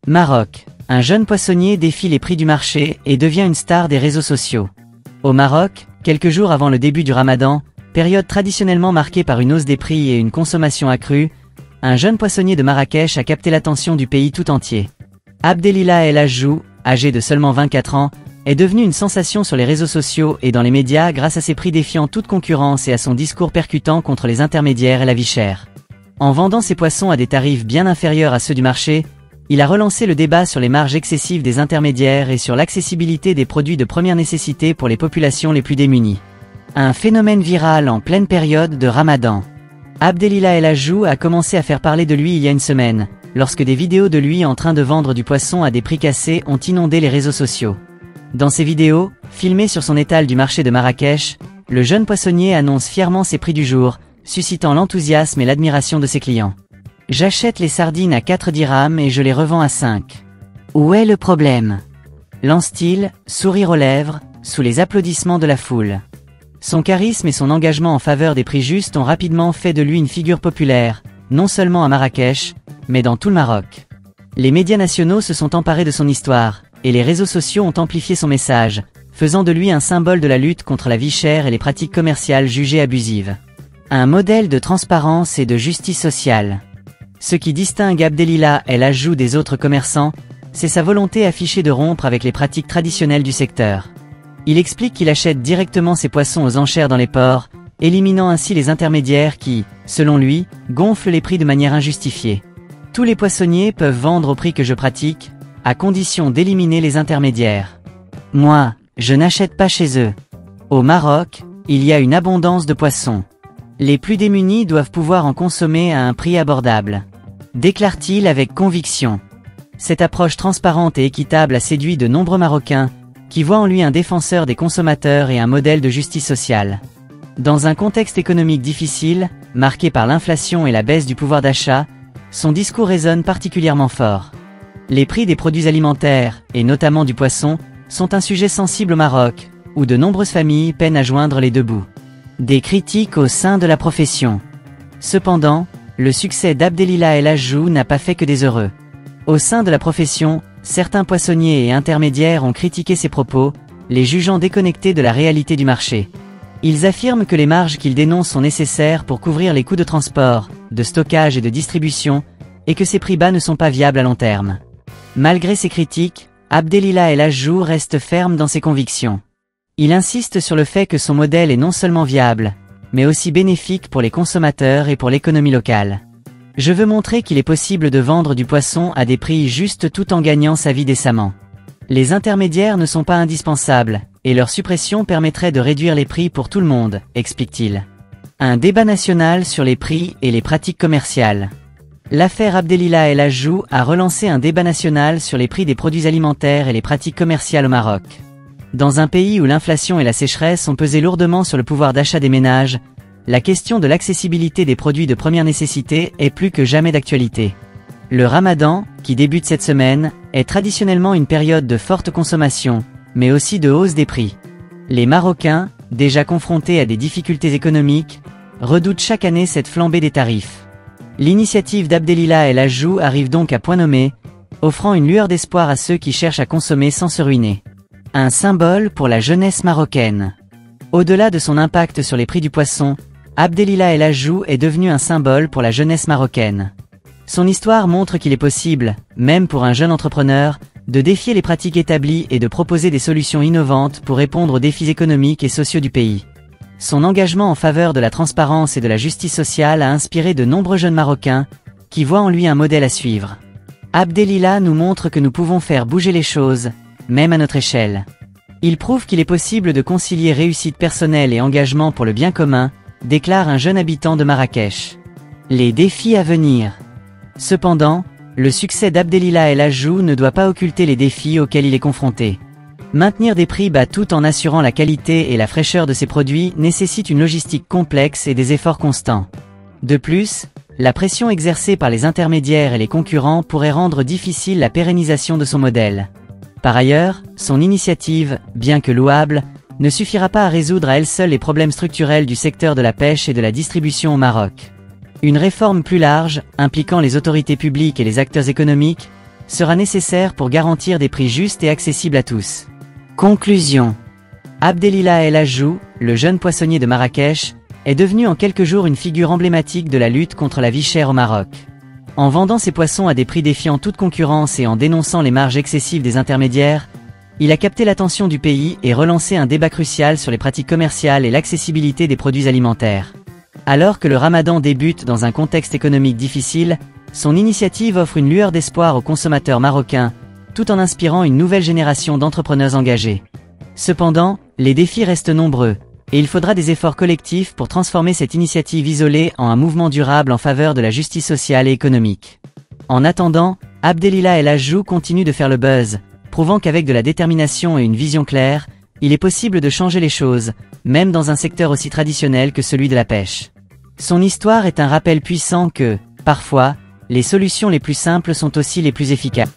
Maroc. Un jeune poissonnier défie les prix du marché et devient une star des réseaux sociaux. Au Maroc, quelques jours avant le début du Ramadan, période traditionnellement marquée par une hausse des prix et une consommation accrue, un jeune poissonnier de Marrakech a capté l'attention du pays tout entier. Abdelila El Hadjou, âgé de seulement 24 ans, est devenu une sensation sur les réseaux sociaux et dans les médias grâce à ses prix défiant toute concurrence et à son discours percutant contre les intermédiaires et la vie chère. En vendant ses poissons à des tarifs bien inférieurs à ceux du marché, il a relancé le débat sur les marges excessives des intermédiaires et sur l'accessibilité des produits de première nécessité pour les populations les plus démunies. Un phénomène viral en pleine période de Ramadan. Abdelila El Hadjou a commencé à faire parler de lui il y a une semaine, lorsque des vidéos de lui en train de vendre du poisson à des prix cassés ont inondé les réseaux sociaux. Dans ces vidéos, filmées sur son étal du marché de Marrakech, le jeune poissonnier annonce fièrement ses prix du jour, suscitant l'enthousiasme et l'admiration de ses clients. J'achète les sardines à 4 dirhams et je les revends à 5. Où est le problème? Lance-t-il, sourire aux lèvres, sous les applaudissements de la foule. Son charisme et son engagement en faveur des prix justes ont rapidement fait de lui une figure populaire, non seulement à Marrakech, mais dans tout le Maroc. Les médias nationaux se sont emparés de son histoire, et les réseaux sociaux ont amplifié son message, faisant de lui un symbole de la lutte contre la vie chère et les pratiques commerciales jugées abusives. Un modèle de transparence et de justice sociale. Ce qui distingue Abdelila El Hadjou des autres commerçants, c'est sa volonté affichée de rompre avec les pratiques traditionnelles du secteur. Il explique qu'il achète directement ses poissons aux enchères dans les ports, éliminant ainsi les intermédiaires qui, selon lui, gonflent les prix de manière injustifiée. Tous les poissonniers peuvent vendre au prix que je pratique, à condition d'éliminer les intermédiaires. Moi, je n'achète pas chez eux. Au Maroc, il y a une abondance de poissons. Les plus démunis doivent pouvoir en consommer à un prix abordable. Déclare-t-il avec conviction. Cette approche transparente et équitable a séduit de nombreux Marocains, qui voient en lui un défenseur des consommateurs et un modèle de justice sociale. Dans un contexte économique difficile, marqué par l'inflation et la baisse du pouvoir d'achat, son discours résonne particulièrement fort. Les prix des produits alimentaires, et notamment du poisson, sont un sujet sensible au Maroc, où de nombreuses familles peinent à joindre les deux bouts. Des critiques au sein de la profession. Cependant, le succès d'Abdelila El Hadjou n'a pas fait que des heureux. Au sein de la profession, certains poissonniers et intermédiaires ont critiqué ses propos, les jugeant déconnectés de la réalité du marché. Ils affirment que les marges qu'ils dénoncent sont nécessaires pour couvrir les coûts de transport, de stockage et de distribution, et que ces prix bas ne sont pas viables à long terme. Malgré ces critiques, Abdelila El Hadjou reste ferme dans ses convictions. Il insiste sur le fait que son modèle est non seulement viable, mais aussi bénéfique pour les consommateurs et pour l'économie locale. Je veux montrer qu'il est possible de vendre du poisson à des prix justes tout en gagnant sa vie décemment. Les intermédiaires ne sont pas indispensables, et leur suppression permettrait de réduire les prix pour tout le monde, explique-t-il. Un débat national sur les prix et les pratiques commerciales. L'affaire Abdelila El Hadjou a relancé un débat national sur les prix des produits alimentaires et les pratiques commerciales au Maroc. Dans un pays où l'inflation et la sécheresse ont pesé lourdement sur le pouvoir d'achat des ménages, la question de l'accessibilité des produits de première nécessité est plus que jamais d'actualité. Le Ramadan, qui débute cette semaine, est traditionnellement une période de forte consommation, mais aussi de hausse des prix. Les Marocains, déjà confrontés à des difficultés économiques, redoutent chaque année cette flambée des tarifs. L'initiative d'Abdelila El Hadjou arrive donc à point nommé, offrant une lueur d'espoir à ceux qui cherchent à consommer sans se ruiner. Un symbole pour la jeunesse marocaine. Au-delà de son impact sur les prix du poisson, Abdelila El Hadjou est devenu un symbole pour la jeunesse marocaine. Son histoire montre qu'il est possible, même pour un jeune entrepreneur, de défier les pratiques établies et de proposer des solutions innovantes pour répondre aux défis économiques et sociaux du pays. Son engagement en faveur de la transparence et de la justice sociale a inspiré de nombreux jeunes Marocains, qui voient en lui un modèle à suivre. Abdelila nous montre que nous pouvons faire bouger les choses, même à notre échelle. Il prouve qu'il est possible de concilier réussite personnelle et engagement pour le bien commun, déclare un jeune habitant de Marrakech. Les défis à venir. Cependant, le succès d'Abdelila El Hadjou ne doit pas occulter les défis auxquels il est confronté. Maintenir des prix bas tout en assurant la qualité et la fraîcheur de ses produits nécessite une logistique complexe et des efforts constants. De plus, la pression exercée par les intermédiaires et les concurrents pourrait rendre difficile la pérennisation de son modèle. Par ailleurs, son initiative, bien que louable, ne suffira pas à résoudre à elle seule les problèmes structurels du secteur de la pêche et de la distribution au Maroc. Une réforme plus large, impliquant les autorités publiques et les acteurs économiques, sera nécessaire pour garantir des prix justes et accessibles à tous. Conclusion. Abdelila El Hadjou, le jeune poissonnier de Marrakech, est devenu en quelques jours une figure emblématique de la lutte contre la vie chère au Maroc. En vendant ses poissons à des prix défiant toute concurrence et en dénonçant les marges excessives des intermédiaires, il a capté l'attention du pays et relancé un débat crucial sur les pratiques commerciales et l'accessibilité des produits alimentaires. Alors que le Ramadan débute dans un contexte économique difficile, son initiative offre une lueur d'espoir aux consommateurs marocains, tout en inspirant une nouvelle génération d'entrepreneurs engagés. Cependant, les défis restent nombreux, et il faudra des efforts collectifs pour transformer cette initiative isolée en un mouvement durable en faveur de la justice sociale et économique. En attendant, Abdelila El Hadjou continue de faire le buzz, prouvant qu'avec de la détermination et une vision claire, il est possible de changer les choses, même dans un secteur aussi traditionnel que celui de la pêche. Son histoire est un rappel puissant que, parfois, les solutions les plus simples sont aussi les plus efficaces.